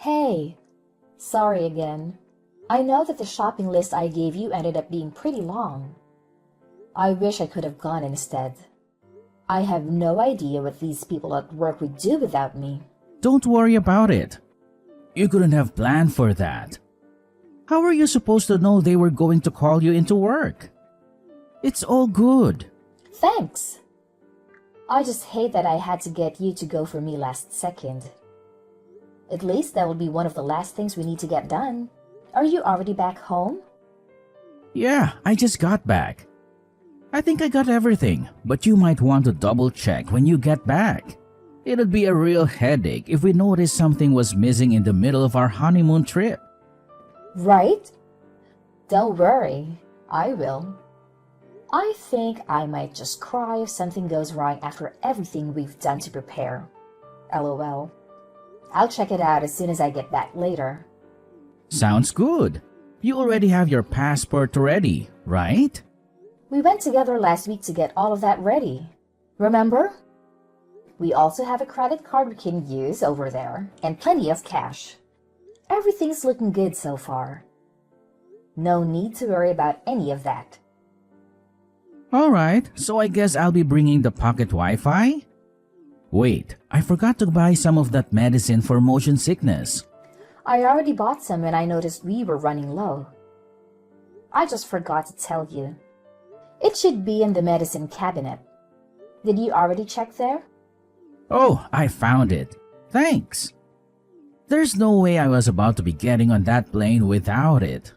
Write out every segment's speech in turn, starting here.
Hey, sorry again. I know that the shopping list I gave you ended up being pretty long. I wish I could have gone instead. I have no idea what these people at work would do without me. Don't worry about it. You couldn't have planned for that. How were you supposed to know they were going to call you into work? It's all good. Thanks. I just hate that I had to get you to go for me last second. At least that will be one of the last things we need to get done. Are you already back home? Yeah, I just got back. I think I got everything, but you might want to double check when you get back. It'd be a real headache if we noticed something was missing in the middle of our honeymoon trip. Right? Don't worry, I will. I think I might just cry if something goes wrong after everything we've done to prepare. LOL. I'll check it out as soon as I get back later. Sounds good. You already have your passport ready, right? We went together last week to get all of that ready. Remember? We also have a credit card we can use over there and plenty of cash. Everything's looking good so far. No need to worry about any of that. Alright, so I guess I'll be bringing the pocket Wi-Fi? Wait, I forgot to buy some of that medicine for motion sickness. I already bought some when I noticed we were running low. I just forgot to tell you. It should be in the medicine cabinet. Did you already check there? Oh, I found it. Thanks. There's no way I was about to be getting on that plane without it.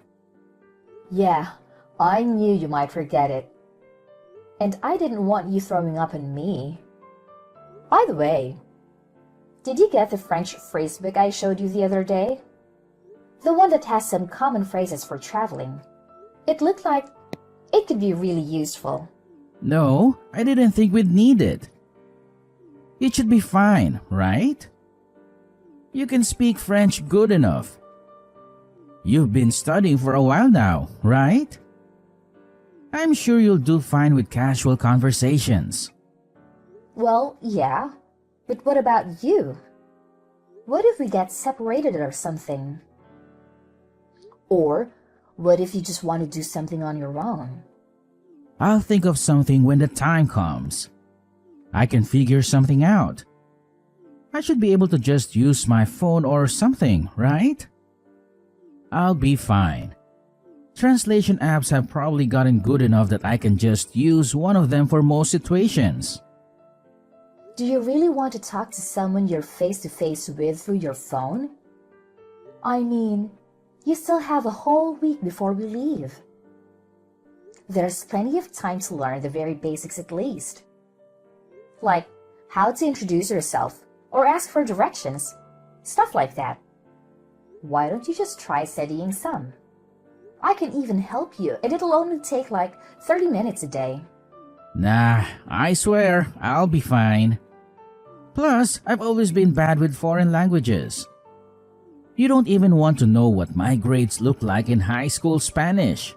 Yeah, I knew you might forget it. And I didn't want you throwing up on me. By the way, did you get the French phrasebook I showed you the other day? The one that has some common phrases for traveling. It looked like it could be really useful. No, I didn't think we'd need it. It should be fine, right? You can speak French good enough. You've been studying for a while now, right? I'm sure you'll do fine with casual conversations. Well, yeah, but what about you? What if we get separated or something? Or what if you just want to do something on your own? I'll think of something when the time comes. I can figure something out. I should be able to just use my phone or something, right? I'll be fine. Translation apps have probably gotten good enough that I can just use one of them for most situations. Do you really want to talk to someone you're face to face with through your phone? I mean, you still have a whole week before we leave. There's plenty of time to learn the very basics at least. Like how to introduce yourself or ask for directions, stuff like that. Why don't you just try studying some? I can even help you, and it'll only take like 30 minutes a day. Nah, I swear, I'll be fine. Plus, I've always been bad with foreign languages. You don't even want to know what my grades look like in high school Spanish.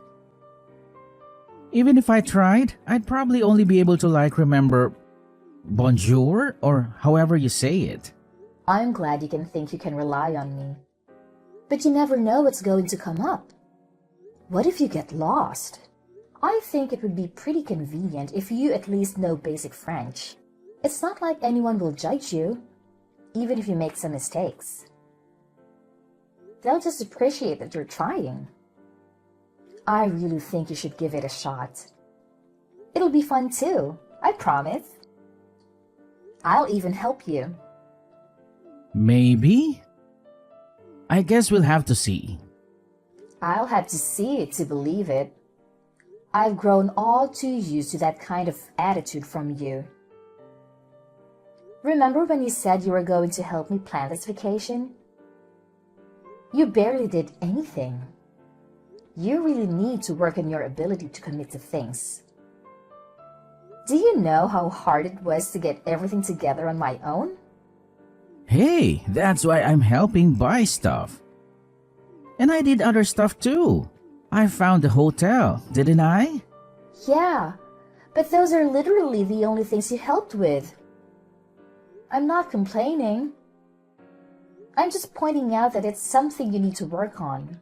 Even if I tried, I'd probably only be able to remember bonjour or however you say it. I'm glad you can think you can rely on me. But you never know what's going to come up. What if you get lost? I think it would be pretty convenient if you at least know basic French. It's not like anyone will judge you, even if you make some mistakes. They'll just appreciate that you're trying. I really think you should give it a shot. It'll be fun too, I promise. I'll even help you. Maybe? I guess we'll have to see. I'll have to see it to believe it. I've grown all too used to that kind of attitude from you. Remember when you said you were going to help me plan this vacation? You barely did anything. You really need to work on your ability to commit to things. Do you know how hard it was to get everything together on my own? Hey, that's why I'm helping buy stuff. And I did other stuff too. I found the hotel, didn't I? Yeah, but those are literally the only things you helped with. I'm not complaining. I'm just pointing out that it's something you need to work on.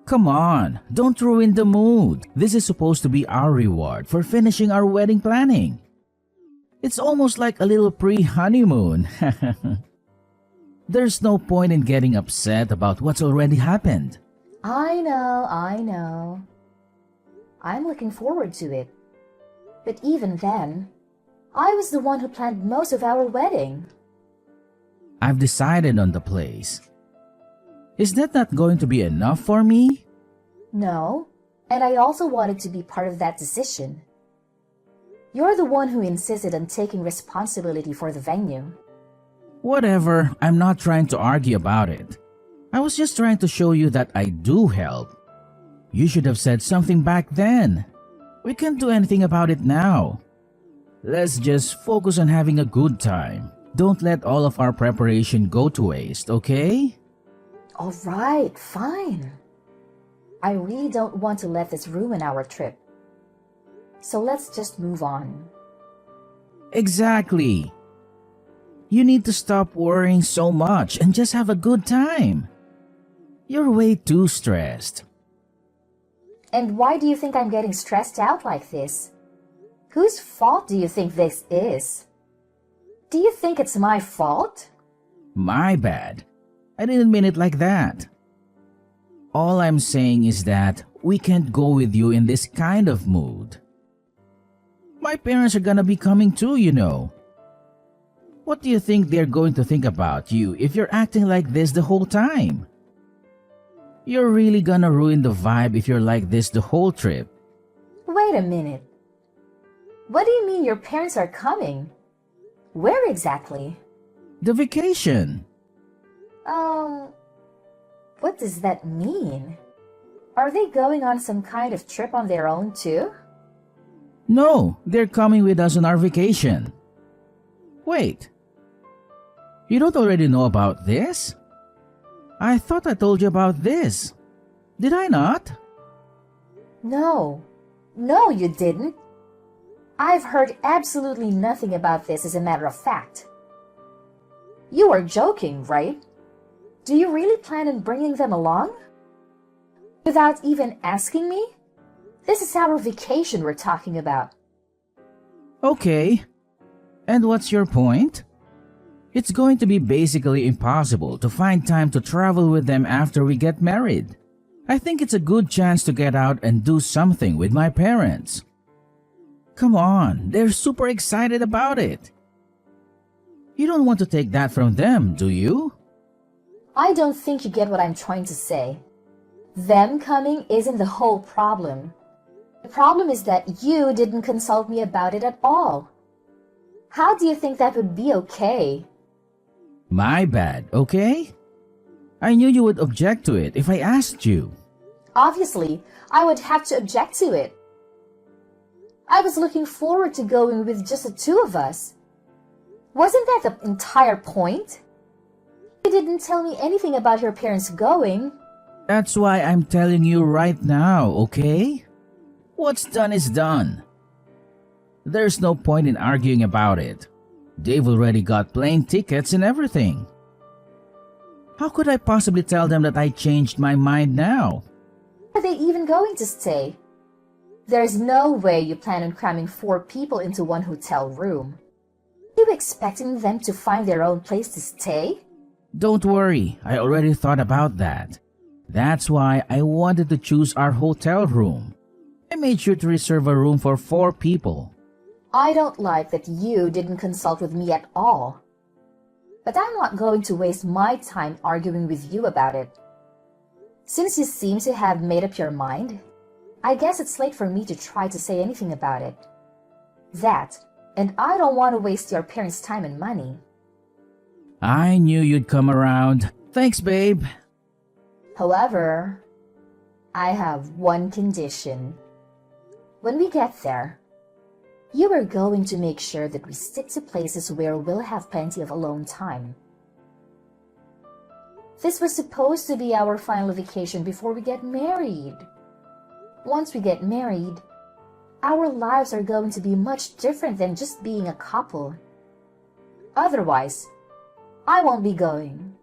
Come on, don't ruin the mood. This is supposed to be our reward for finishing our wedding planning. It's almost like a little pre-honeymoon. There's no point in getting upset about what's already happened. I know. I'm looking forward to it. But even then, I was the one who planned most of our wedding. I've decided on the place. Is that not going to be enough for me? No, and I also wanted to be part of that decision. You're the one who insisted on taking responsibility for the venue. Whatever, I'm not trying to argue about it. I was just trying to show you that I do help. You should have said something back then. We can't do anything about it now. Let's just focus on having a good time. Don't let all of our preparation go to waste, okay? All right, fine. I really don't want to let this ruin our trip. So let's just move on. Exactly. You need to stop worrying so much and just have a good time. You're way too stressed. And why do you think I'm getting stressed out like this? Whose fault do you think this is? Do you think it's my fault? My bad. I didn't mean it like that. All I'm saying is that we can't go with you in this kind of mood. My parents are gonna be coming too, you know. What do you think they're going to think about you if you're acting like this the whole time? You're really gonna ruin the vibe if you're like this the whole trip. Wait a minute. What do you mean your parents are coming? Where exactly? The vacation. What does that mean? Are they going on some kind of trip on their own too? No, they're coming with us on our vacation. Wait. You don't already know about this? I thought I told you about this. Did I not? No, you didn't. I've heard absolutely nothing about this, as a matter of fact. You are joking, right? Do you really plan on bringing them along? Without even asking me? This is our vacation we're talking about. Okay. And what's your point? It's going to be basically impossible to find time to travel with them after we get married. I think it's a good chance to get out and do something with my parents. Come on, they're super excited about it. You don't want to take that from them, do you? I don't think you get what I'm trying to say. Them coming isn't the whole problem. The problem is that you didn't consult me about it at all. How do you think that would be okay? My bad, okay? I knew you would object to it if I asked you. Obviously, I would have to object to it. I was looking forward to going with just the two of us. Wasn't that the entire point? You didn't tell me anything about your parents going. That's why I'm telling you right now, okay? What's done is done. There's no point in arguing about it. They've already got plane tickets and everything. How could I possibly tell them that I changed my mind now? Are they even going to stay? There's no way you plan on cramming 4 people into one hotel room. Are you expecting them to find their own place to stay? Don't worry, I already thought about that. That's why I wanted to choose our hotel room. I made sure to reserve a room for 4 people. I don't like that you didn't consult with me at all. But I'm not going to waste my time arguing with you about it. Since you seem to have made up your mind, I guess it's late for me to try to say anything about it. That, and I don't want to waste your parents' time and money. I knew you'd come around. Thanks, babe. However, I have one condition. When we get there, you are going to make sure that we stick to places where we'll have plenty of alone time. This was supposed to be our final vacation before we get married. Once we get married, our lives are going to be much different than just being a couple. Otherwise, I won't be going.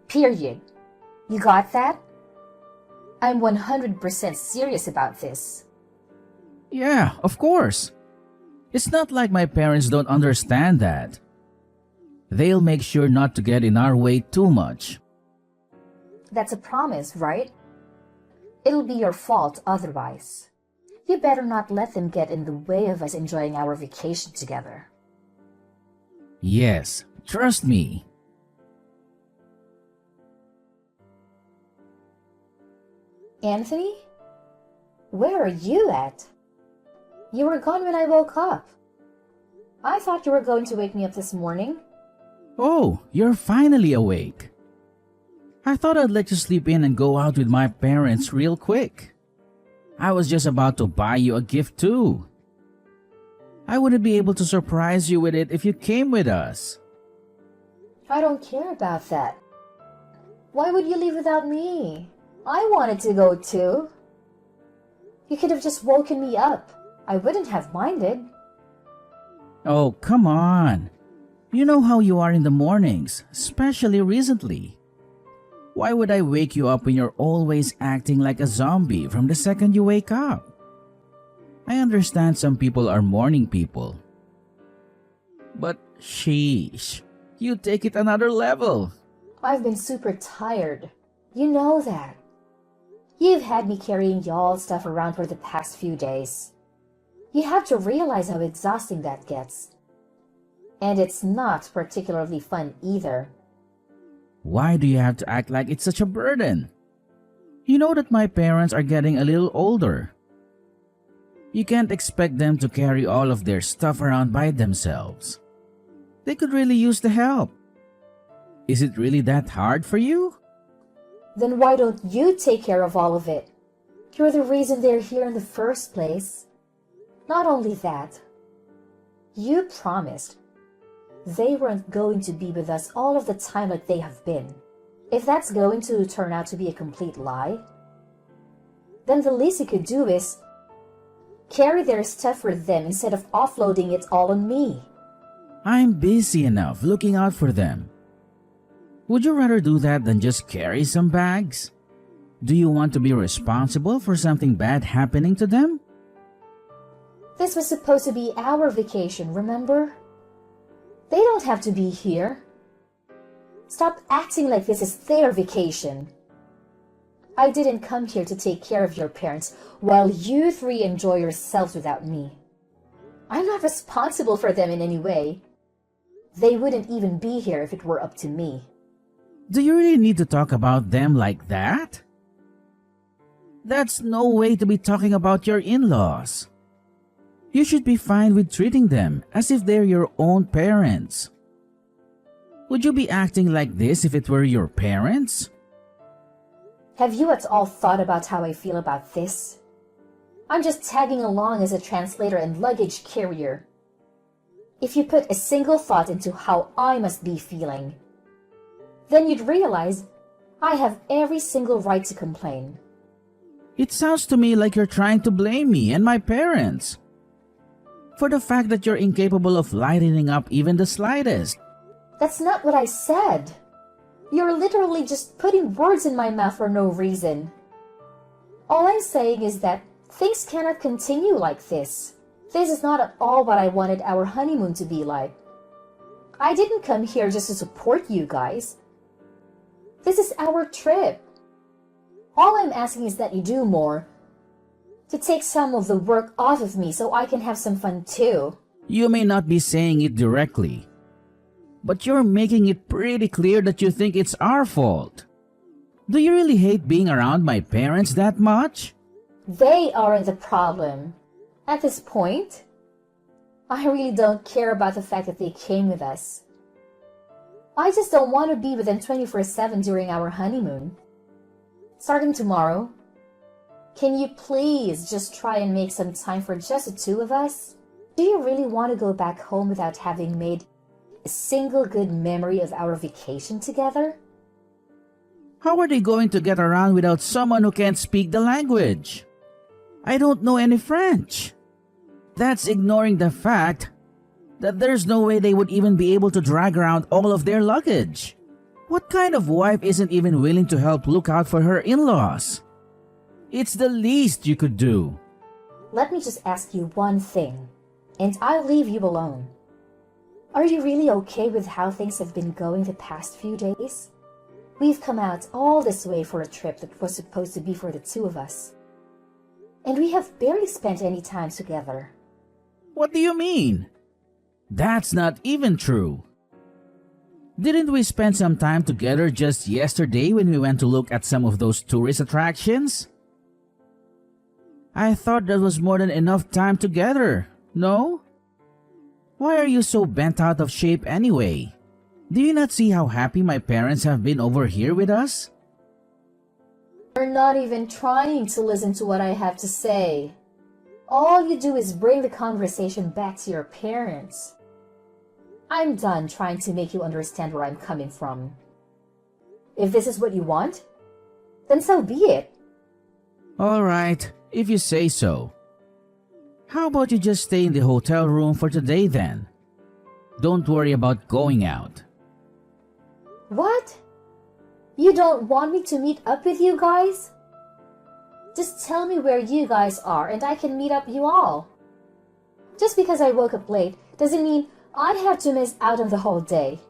Period. You got that? I'm 100% serious about this. Yeah, of course. It's not like my parents don't understand that. They'll make sure not to get in our way too much. That's a promise, right? It'll be your fault otherwise. You better not let them get in the way of us enjoying our vacation together. Yes, trust me. Anthony? Where are you at? You were gone when I woke up. I thought you were going to wake me up this morning. Oh, you're finally awake. I thought I'd let you sleep in and go out with my parents real quick. I was just about to buy you a gift too. I wouldn't be able to surprise you with it if you came with us. I don't care about that. Why would you leave without me? I wanted to go too. You could have just woken me up. I wouldn't have minded. Oh, come on. You know how you are in the mornings, especially recently. Why would I wake you up when you're always acting like a zombie from the second you wake up? I understand some people are morning people. But sheesh, you take it another level. I've been super tired. You know that. You've had me carrying y'all's stuff around for the past few days. You have to realize how exhausting that gets. And it's not particularly fun either. Why do you have to act like it's such a burden? You know that my parents are getting a little older. You can't expect them to carry all of their stuff around by themselves. They could really use the help. Is it really that hard for you? Then why don't you take care of all of it? You're the reason they're here in the first place. Not only that, you promised they weren't going to be with us all of the time like they have been. If that's going to turn out to be a complete lie, then the least you could do is carry their stuff for them instead of offloading it all on me. I'm busy enough looking out for them. Would you rather do that than just carry some bags? Do you want to be responsible for something bad happening to them? This was supposed to be our vacation, remember? They don't have to be here. Stop acting like this is their vacation. I didn't come here to take care of your parents while you three enjoy yourselves without me. I'm not responsible for them in any way. They wouldn't even be here if it were up to me. Do you really need to talk about them like that? That's no way to be talking about your in-laws. You should be fine with treating them as if they're your own parents. Would you be acting like this if it were your parents? Have you at all thought about how I feel about this? I'm just tagging along as a translator and luggage carrier. If you put a single thought into how I must be feeling, then you'd realize I have every single right to complain. It sounds to me like you're trying to blame me and my parents for the fact that you're incapable of lightening up even the slightest. That's not what I said. You're literally just putting words in my mouth for no reason. All I'm saying is that things cannot continue like this. This is not at all what I wanted our honeymoon to be like. I didn't come here just to support you guys. This is our trip. All I'm asking is that you do more to take some of the work off of me so I can have some fun too. You may not be saying it directly, but you're making it pretty clear that you think it's our fault. Do you really hate being around my parents that much? They aren't the problem. At this point, I really don't care about the fact that they came with us. I just don't want to be with them 24/7 during our honeymoon. Starting tomorrow, can you please just try and make some time for just the two of us? Do you really want to go back home without having made a single good memory of our vacation together? How are they going to get around without someone who can't speak the language? I don't know any French. That's ignoring the fact that there's no way they would even be able to drag around all of their luggage. What kind of wife isn't even willing to help look out for her in-laws? It's the least you could do. Let me just ask you one thing, and I'll leave you alone. Are you really okay with how things have been going the past few days? We've come out all this way for a trip that was supposed to be for the two of us. And we have barely spent any time together. What do you mean? That's not even true. Didn't we spend some time together just yesterday when we went to look at some of those tourist attractions? I thought that was more than enough time together, no? Why are you so bent out of shape anyway? Do you not see how happy my parents have been over here with us? You're not even trying to listen to what I have to say. All you do is bring the conversation back to your parents. I'm done trying to make you understand where I'm coming from. If this is what you want, then so be it. Alright, if you say so. How about you just stay in the hotel room for today then? Don't worry about going out. What? You don't want me to meet up with you guys? Just tell me where you guys are and I can meet up you all. Just because I woke up late doesn't mean I have to miss out on the whole day.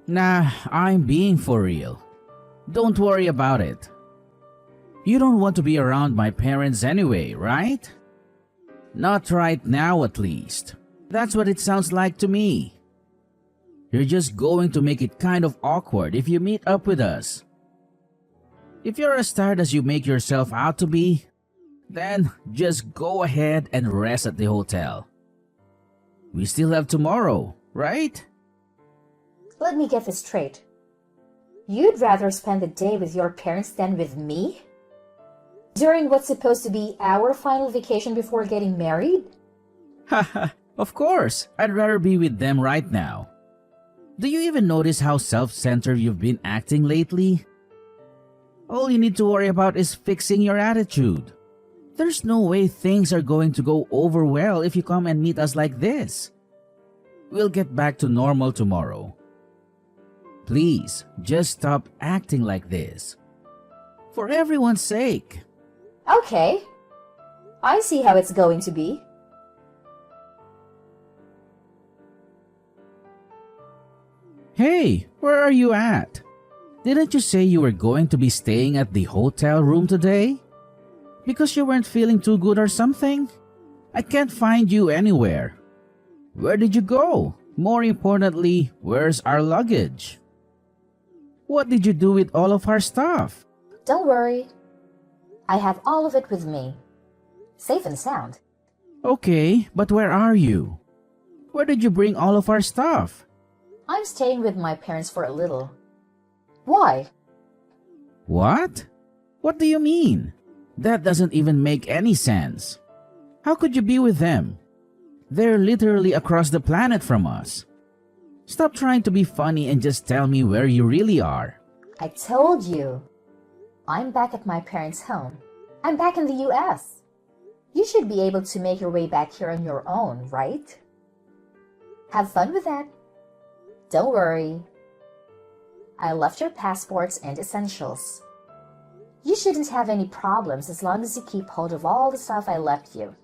Nah, I'm being for real. Don't worry about it. You don't want to be around my parents anyway, right? Not right now at least. That's what it sounds like to me. You're just going to make it kind of awkward if you meet up with us. If you're as tired as you make yourself out to be, then just go ahead and rest at the hotel. We still have tomorrow, right? Let me get this straight. You'd rather spend the day with your parents than with me? During what's supposed to be our final vacation before getting married? Haha, of course, I'd rather be with them right now. Do you even notice how self-centered you've been acting lately? All you need to worry about is fixing your attitude. There's no way things are going to go over well if you come and meet us like this. We'll get back to normal tomorrow. Please, just stop acting like this. For everyone's sake. Okay. I see how it's going to be. Hey, where are you at? Didn't you say you were going to be staying at the hotel room today? Because you weren't feeling too good or something? I can't find you anywhere. Where did you go? More importantly, where's our luggage? What did you do with all of our stuff? Don't worry. I have all of it with me. Safe and sound. Okay, but where are you? Where did you bring all of our stuff? I'm staying with my parents for a little. Why? What? What do you mean? That doesn't even make any sense. How could you be with them? They're literally across the planet from us. Stop trying to be funny and just tell me where you really are. I told you. I'm back at my parents' home. I'm back in the US. You should be able to make your way back here on your own, right? Have fun with that. Don't worry. I left your passports and essentials. You shouldn't have any problems as long as you keep hold of all the stuff I left you.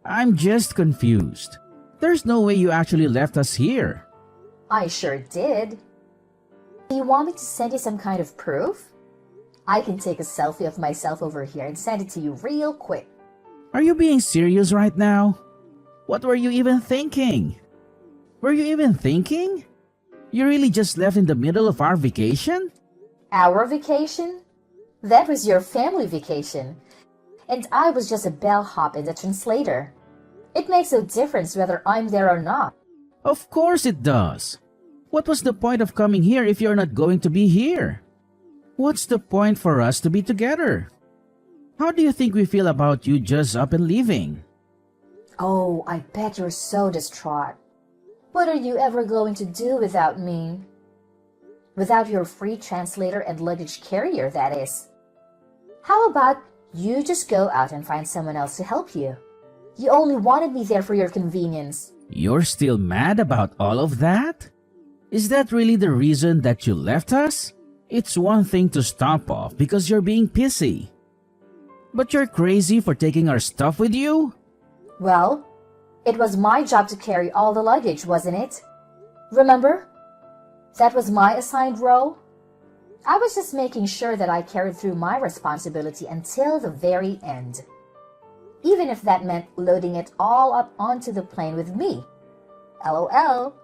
I'm just confused. There's no way you actually left us here. I sure did. You want me to send you some kind of proof? I can take a selfie of myself over here and send it to you real quick. Are you being serious right now? What were you even thinking? Were you even thinking? You really just left in the middle of our vacation? Our vacation? That was your family vacation. And I was just a bellhop and a translator. It makes no difference whether I'm there or not. Of course it does. What was the point of coming here if you're not going to be here? What's the point for us to be together? How do you think we feel about you just up and leaving? Oh, I bet you're so distraught. What are you ever going to do without me? Without your free translator and luggage carrier, that is. How about you just go out and find someone else to help you? You only wanted me there for your convenience. You're still mad about all of that? Is that really the reason that you left us? It's one thing to stomp off because you're being pissy. But you're crazy for taking our stuff with you? Well, it was my job to carry all the luggage, wasn't it? Remember? That was my assigned role. I was just making sure that I carried through my responsibility until the very end. Even if that meant loading it all up onto the plane with me. LOL.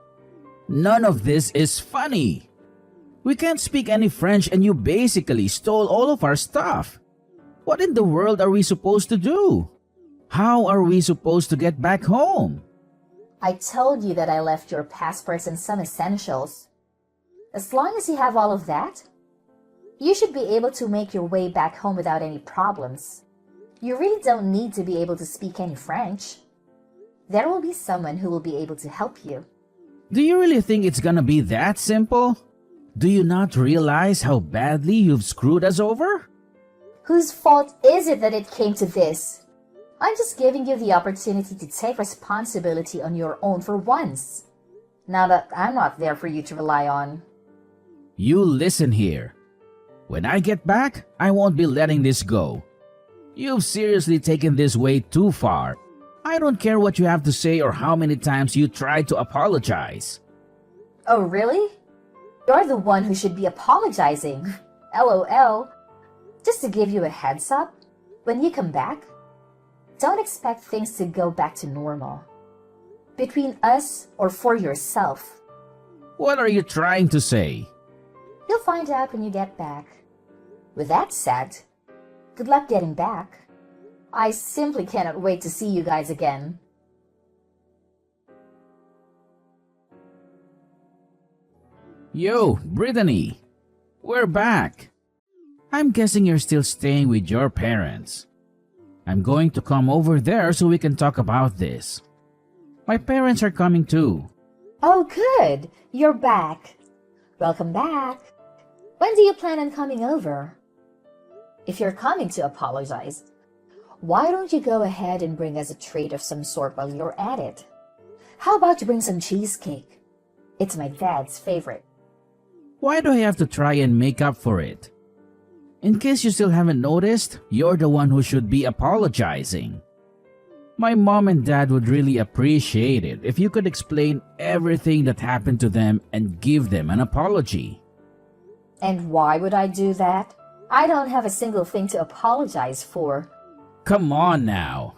None of this is funny. We can't speak any French and you basically stole all of our stuff. What in the world are we supposed to do? How are we supposed to get back home? I told you that I left your passports and some essentials. As long as you have all of that, you should be able to make your way back home without any problems. You really don't need to be able to speak any French. There will be someone who will be able to help you. Do you really think it's gonna be that simple? Do you not realize how badly you've screwed us over? Whose fault is it that it came to this? I'm just giving you the opportunity to take responsibility on your own for once. Now that I'm not there for you to rely on. You listen here. When I get back, I won't be letting this go. You've seriously taken this way too far. I don't care what you have to say or how many times you tried to apologize. Oh, really? You're the one who should be apologizing. LOL. Just to give you a heads up, when you come back, don't expect things to go back to normal. Between us or for yourself. What are you trying to say? You'll find out when you get back. With that said, good luck getting back. I simply cannot wait to see you guys again. Yo, Brittany. We're back. I'm guessing you're still staying with your parents. I'm going to come over there so we can talk about this. My parents are coming too. Oh, good. You're back. Welcome back. When do you plan on coming over? If you're coming to apologize, why don't you go ahead and bring us a treat of some sort while you're at it? How about you bring some cheesecake? It's my dad's favorite. Why do I have to try and make up for it? In case you still haven't noticed, you're the one who should be apologizing. My mom and dad would really appreciate it if you could explain everything that happened to them and give them an apology. And why would I do that? I don't have a single thing to apologize for. Come on now.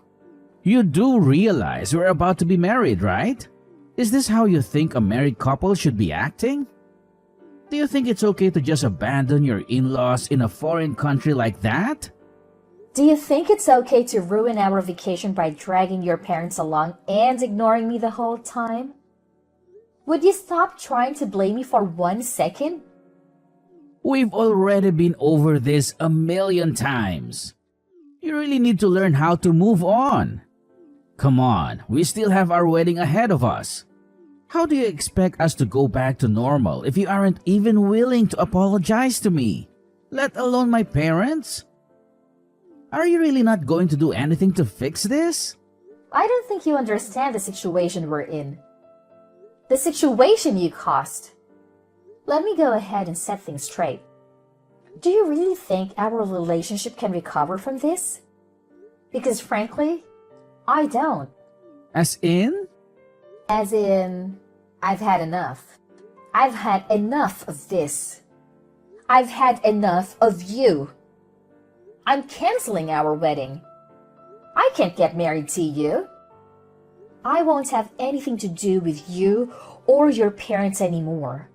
You do realize we're about to be married, right? Is this how you think a married couple should be acting? Do you think it's okay to just abandon your in-laws in a foreign country like that? Do you think it's okay to ruin our vacation by dragging your parents along and ignoring me the whole time? Would you stop trying to blame me for 1 second? We've already been over this a million times. You really need to learn how to move on. Come on, we still have our wedding ahead of us. How do you expect us to go back to normal if you aren't even willing to apologize to me, let alone my parents? Are you really not going to do anything to fix this? I don't think you understand the situation we're in. The situation you caused. Let me go ahead and set things straight. Do you really think our relationship can recover from this? Because frankly, I don't. As in? As in, I've had enough. I've had enough of this. I've had enough of you. I'm canceling our wedding. I can't get married to you. I won't have anything to do with you or your parents anymore.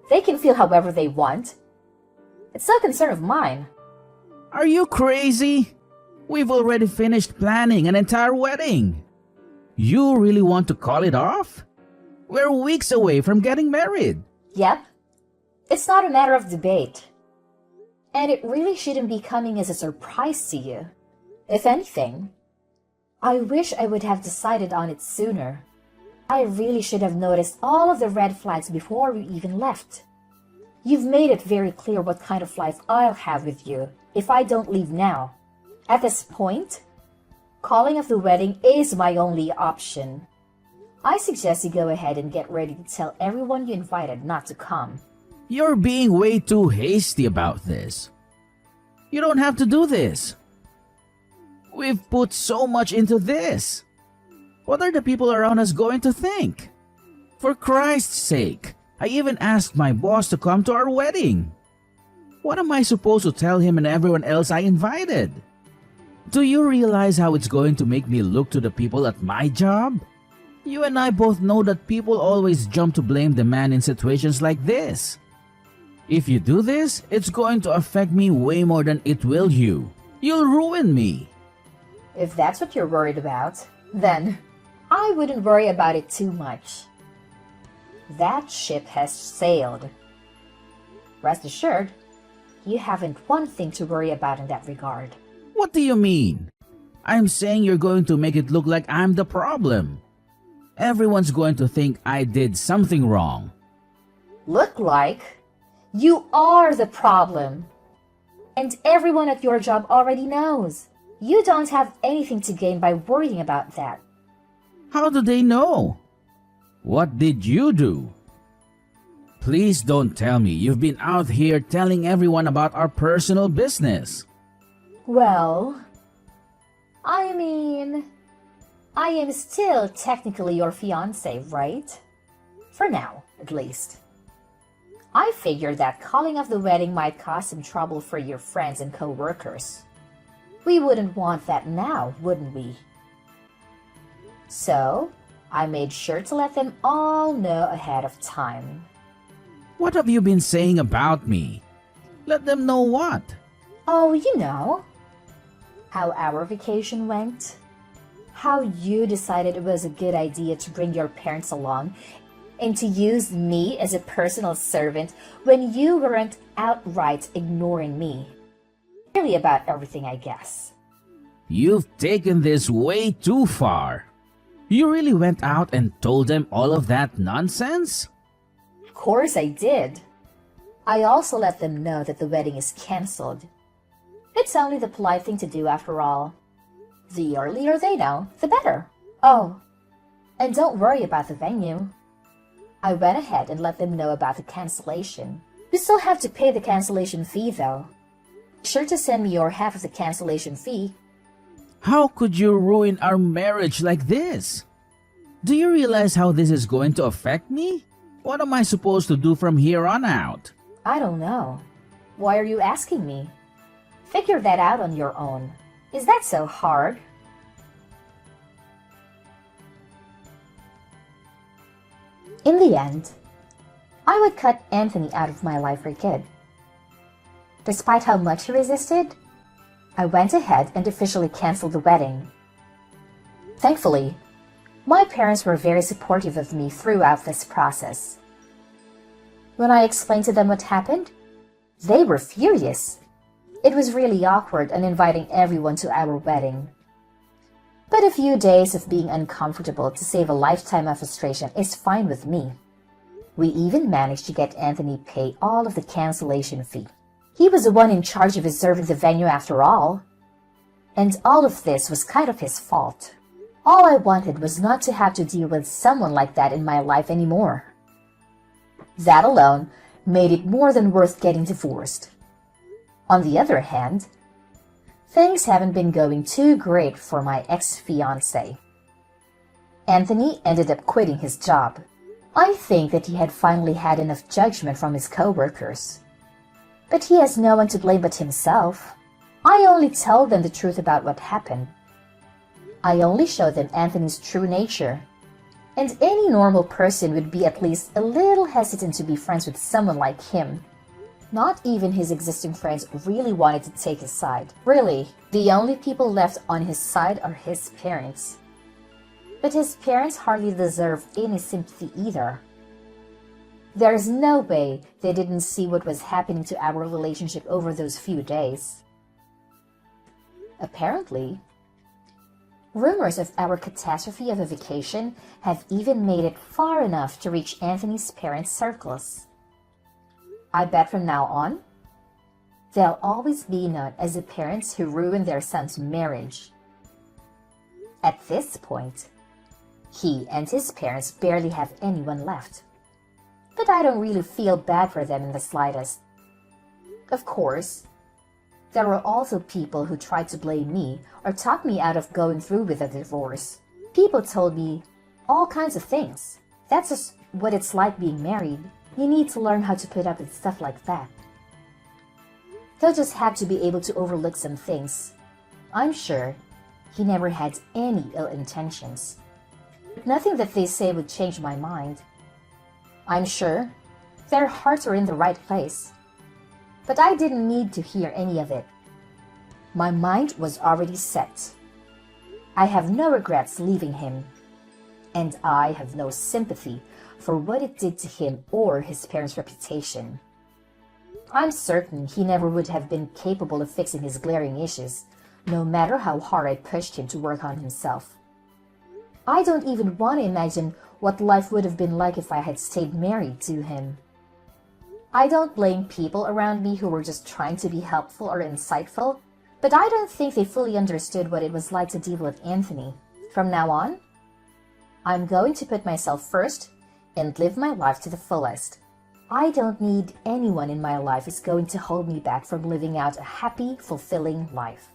They can feel however they want. It's no concern of mine. Are you crazy? We've already finished planning an entire wedding. You really want to call it off? We're weeks away from getting married. Yep. It's not a matter of debate. And it really shouldn't be coming as a surprise to you. If anything, I wish I would have decided on it sooner. I really should have noticed all of the red flags before we even left. You've made it very clear what kind of life I'll have with you if I don't leave now. At this point, calling off the wedding is my only option. I suggest you go ahead and get ready to tell everyone you invited not to come. You're being way too hasty about this. You don't have to do this. We've put so much into this. What are the people around us going to think? For Christ's sake, I even asked my boss to come to our wedding. What am I supposed to tell him and everyone else I invited? Do you realize how it's going to make me look to the people at my job? You and I both know that people always jump to blame the man in situations like this. If you do this, it's going to affect me way more than it will you. You'll ruin me. If that's what you're worried about, then I wouldn't worry about it too much. That ship has sailed. Rest assured, you haven't one thing to worry about in that regard. What do you mean? I'm saying you're going to make it look like I'm the problem. Everyone's going to think I did something wrong. Look like you are the problem. And everyone at your job already knows. You don't have anything to gain by worrying about that. How do they know? What did you do? Please don't tell me you've been out here telling everyone about our personal business. Well, I mean, I am still technically your fiancé, right? For now, at least. I figured that calling off the wedding might cause some trouble for your friends and co-workers. We wouldn't want that now, wouldn't we? So, I made sure to let them all know ahead of time. What have you been saying about me? Let them know what? Oh, you know. How our vacation went. How you decided it was a good idea to bring your parents along and to use me as a personal servant when you weren't outright ignoring me. Really about everything, I guess. You've taken this way too far. You really went out and told them all of that nonsense? Of course I did. I also let them know that the wedding is cancelled. It's only the polite thing to do after all. The earlier they know, the better. Oh, and don't worry about the venue. I went ahead and let them know about the cancellation. You still have to pay the cancellation fee though. Be sure to send me your half of the cancellation fee. How could you ruin our marriage like this? Do you realize how this is going to affect me? What am I supposed to do from here on out? I don't know. Why are you asking me? Figure that out on your own. Is that so hard? In the end, I would cut Anthony out of my life for good. Despite how much he resisted, I went ahead and officially canceled the wedding. Thankfully, my parents were very supportive of me throughout this process. When I explained to them what happened, they were furious. It was really awkward and inviting everyone to our wedding. But a few days of being uncomfortable to save a lifetime of frustration is fine with me. We even managed to get Anthony pay all of the cancellation fee. He was the one in charge of reserving the venue after all. And all of this was kind of his fault. All I wanted was not to have to deal with someone like that in my life anymore. That alone made it more than worth getting divorced. On the other hand, things haven't been going too great for my ex-fiancé. Anthony ended up quitting his job. I think that he had finally had enough judgment from his co-workers. But he has no one to blame but himself. I only told them the truth about what happened. I only showed them Anthony's true nature. And any normal person would be at least a little hesitant to be friends with someone like him. Not even his existing friends really wanted to take his side. Really, the only people left on his side are his parents. But his parents hardly deserve any sympathy either. There is no way they didn't see what was happening to our relationship over those few days. Apparently, rumors of our catastrophe of a vacation have even made it far enough to reach Anthony's parents' circles. I bet from now on, they'll always be known as the parents who ruined their son's marriage. At this point, He and his parents barely have anyone left. But I don't really feel bad for them in the slightest. Of course, there were also people who tried to blame me or talk me out of going through with a divorce. People told me all kinds of things. That's just what it's like being married. You need to learn how to put up with stuff like that. He'll just have to be able to overlook some things. I'm sure he never had any ill intentions. Nothing that they say would change my mind. I'm sure their hearts are in the right place. But I didn't need to hear any of it. My mind was already set. I have no regrets leaving him, and I have no sympathy for what it did to him or his parents' reputation. I'm certain he never would have been capable of fixing his glaring issues, no matter how hard I pushed him to work on himself. I don't even want to imagine what life would have been like if I had stayed married to him. I don't blame people around me who were just trying to be helpful or insightful, but I don't think they fully understood what it was like to deal with Anthony. From now on, I'm going to put myself first and live my life to the fullest. I don't need anyone in my life who's going to hold me back from living out a happy, fulfilling life.